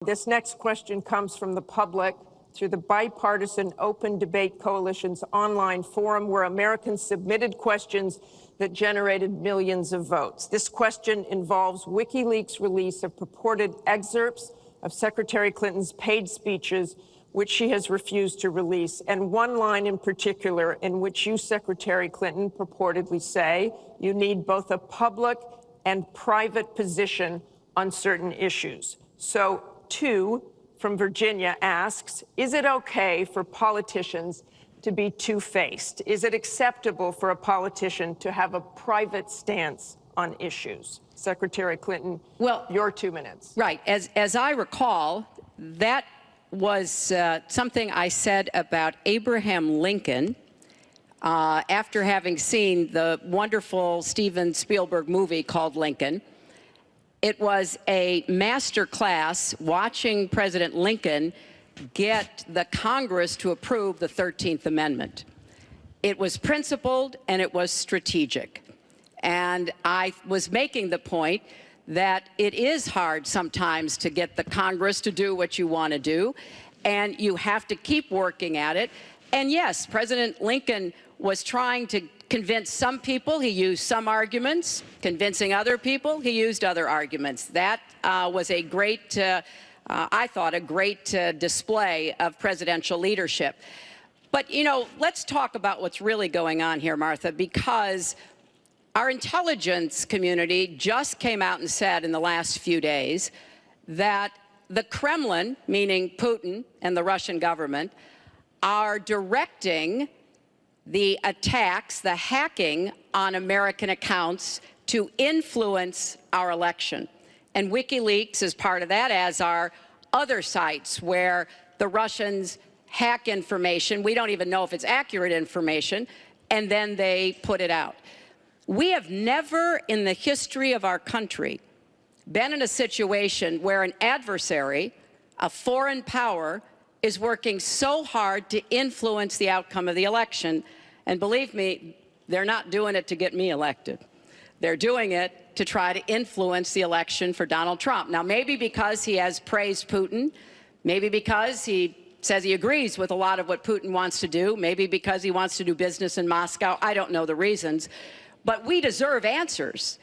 This next question comes from the public through the Bipartisan Open Debate Coalition's online forum, where Americans submitted questions that generated millions of votes. This question involves WikiLeaks' release of purported excerpts of Secretary Clinton's paid speeches, which she has refused to release, and one line in particular in which you, Secretary Clinton, purportedly say you need both a public and private position on certain issues. So, two from Virginia asks, is it okay for politicians to be two-faced? Is it acceptable for a politician to have a private stance on issues? Secretary Clinton, well, your 2 minutes. Right. As I recall, that was something I said about Abraham Lincoln after having seen the wonderful Steven Spielberg movie called Lincoln. It was a master class watching President Lincoln get the Congress to approve the 13th Amendment. It was principled and it was strategic. And I was making the point that it is hard sometimes to get the Congress to do what you want to do, and you have to keep working at it. And yes, President Lincoln was trying to convince some people. He used some arguments. Convincing other people, he used other arguments. That was a great, I thought, a great display of presidential leadership. But, you know, let's talk about what's really going on here, Martha, because our intelligence community just came out and said in the last few days that the Kremlin, meaning Putin and the Russian government, are directing the attacks, the hacking on American accounts to influence our election. And WikiLeaks is part of that, as are other sites where the Russians hack information. We don't even know if it's accurate information, and then they put it out. We have never in the history of our country been in a situation where an adversary, a foreign power, is working so hard to influence the outcome of the election. And believe me, they're not doing it to get me elected. They're doing it to try to influence the election for Donald Trump. Now, maybe because he has praised Putin, maybe because he says he agrees with a lot of what Putin wants to do, maybe because he wants to do business in Moscow. I don't know the reasons. But we deserve answers.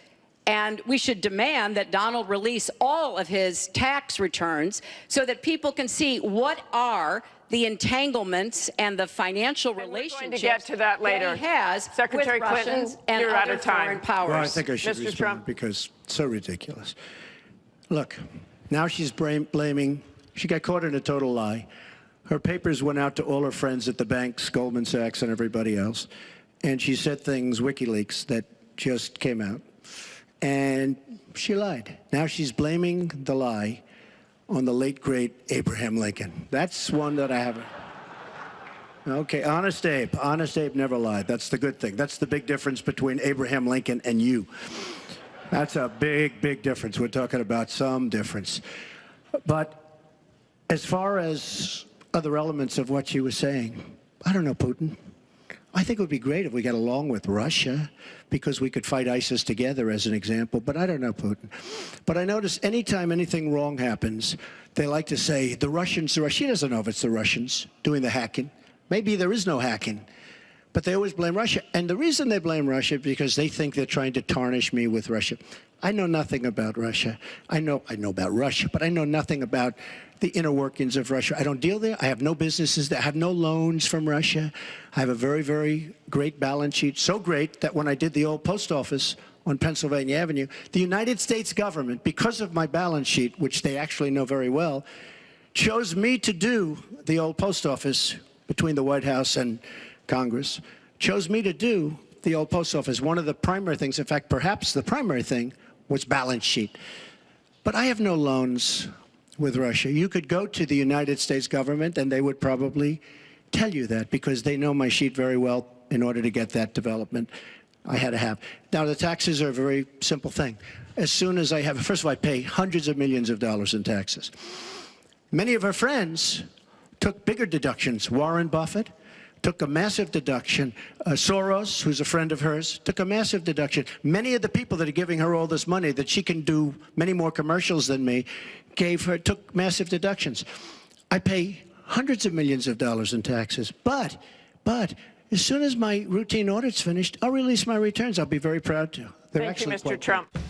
And we should demand that Donald release all of his tax returns so that people can see what are the entanglements and the financial relationships we're going to get to that later. That he has Secretary with Clinton, Russians and you're other out of time. foreign powers. Well, I think I should Mr. respond Trump. because it's so ridiculous. Look, now she's blaming, she got caught in a total lie. Her papers went out to all her friends at the banks, Goldman Sachs and everybody else, and she said things, WikiLeaks, that just came out. And she lied. Now she's blaming the lie on the late, great Abraham Lincoln. That's one that I haven't. Okay, Honest Abe. Honest Abe never lied. That's the good thing. That's the big difference between Abraham Lincoln and you. That's a big, big difference. We're talking about some difference. But as far as other elements of what she was saying, I don't know, Putin. I think it would be great if we got along with Russia because we could fight ISIS together, as an example. But I don't know Putin. But I notice anytime anything wrong happens, they like to say, the Russians, she doesn't know if it's the Russians doing the hacking. Maybe there is no hacking. But they always blame Russia. And the reason they blame Russia is because they think they're trying to tarnish me with Russia. I know nothing about Russia. I know about Russia, but I know nothing about the inner workings of Russia. I don't deal there. I have no businesses there. I have no loans from Russia. I have a very, very great balance sheet, so great that when I did the old post office on Pennsylvania Avenue, the United States government, because of my balance sheet, which they actually know very well, chose me to do the old post office between the White House and Congress, chose me to do the old post office. One of the primary things, in fact, perhaps the primary thing, was balance sheet. But I have no loans with Russia. You could go to the United States government and they would probably tell you that because they know my sheet very well in order to get that development I had to have. Now, the taxes are a very simple thing. As soon as I have, first of all, I pay hundreds of millions of dollars in taxes. Many of her friends took bigger deductions. Warren Buffett took a massive deduction. Soros, who's a friend of hers, took a massive deduction. Many of the people that are giving her all this money that she can do many more commercials than me took massive deductions. I pay hundreds of millions of dollars in taxes, but as soon as my routine audit's finished, I'll release my returns. I'll be very proud to. They're Thank you, actually Mr. quite Trump. good.